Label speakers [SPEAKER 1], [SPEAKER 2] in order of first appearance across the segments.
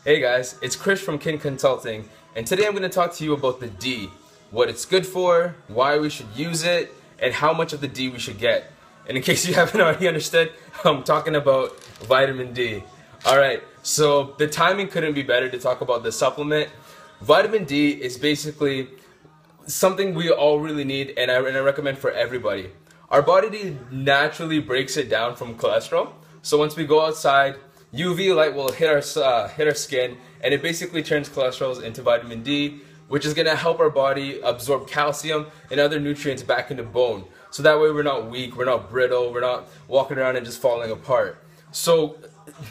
[SPEAKER 1] Hey guys, it's Krish from Kinconsulting, and today I'm going to talk to you about the D, what it's good for, why we should use it, and how much of the D we should get. And in case you haven't already understood, I'm talking about vitamin D. Alright, so the timing couldn't be better to talk about the supplement. Vitamin D is basically something we all really need, and I recommend for everybody. Our body naturally breaks it down from cholesterol, so once we go outside, UV light will hit our skin, and it basically turns cholesterol into vitamin D, which is going to help our body absorb calcium and other nutrients back into bone. So that way we're not weak, we're not brittle, we're not walking around and just falling apart. So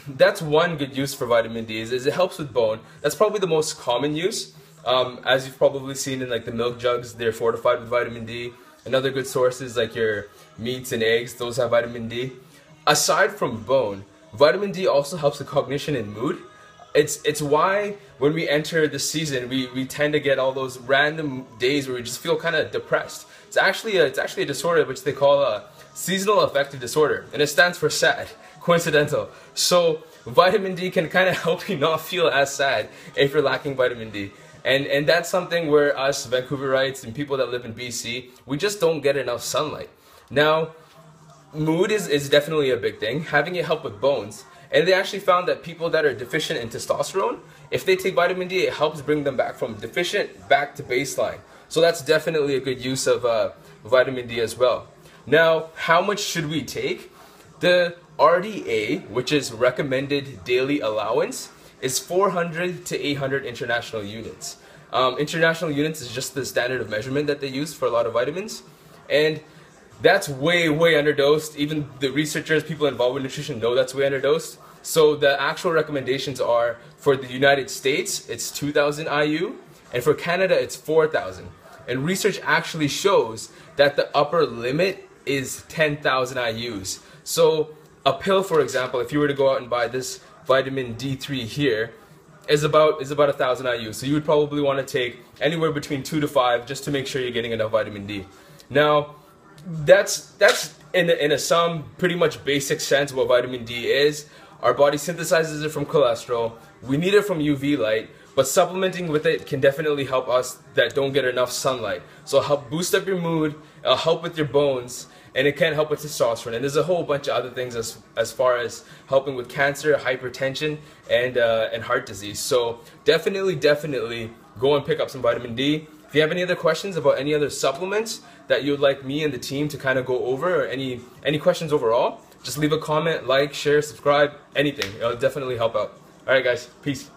[SPEAKER 1] that's one good use for vitamin D, is it helps with bone. That's probably the most common use. As you've probably seen in like the milk jugs, they're fortified with vitamin D. And other good sources like your meats and eggs, those have vitamin D. Aside from bone, vitamin D also helps with cognition and mood. It's why when we enter the season, we tend to get all those random days where we just feel kind of depressed. It's actually a disorder which they call a seasonal affective disorder, and it stands for SAD, coincidental. So vitamin D can kind of help you not feel as sad if you're lacking vitamin D. And that's something where us Vancouverites and people that live in BC, we just don't get enough sunlight. Now, mood is definitely a big thing, having it help with bones. And they actually found that people that are deficient in testosterone, if they take vitamin D, it helps bring them back from deficient back to baseline. So that's definitely a good use of vitamin D as well. Now, how much should we take? The RDA, which is recommended daily allowance, is 400 to 800 international units. International units is just the standard of measurement that they use for a lot of vitamins. And that's way underdosed. Even the researchers, people involved with nutrition know that's way underdosed. So the actual recommendations are for the United States, it's 2,000 IU, and for Canada, it's 4,000. And research actually shows that the upper limit is 10,000 IUs. So a pill, for example, if you were to go out and buy this vitamin D3 here, is about 1,000 IU. So you would probably want to take anywhere between 2 to 5 just to make sure you're getting enough vitamin D. Now, that's in a some pretty much basic sense what vitamin D is. Our body synthesizes it from cholesterol. We need it from UV light, but supplementing with it can definitely help us that don't get enough sunlight. So it'll help boost up your mood, it'll help with your bones, and it can help with testosterone. And there's a whole bunch of other things as far as helping with cancer, hypertension, and heart disease. So definitely go and pick up some vitamin D. If you have any other questions about any other supplements that you'd like me and the team to kind of go over, or any questions overall, just leave a comment, like, share, subscribe, anything. It'll definitely help out. Alright guys, peace.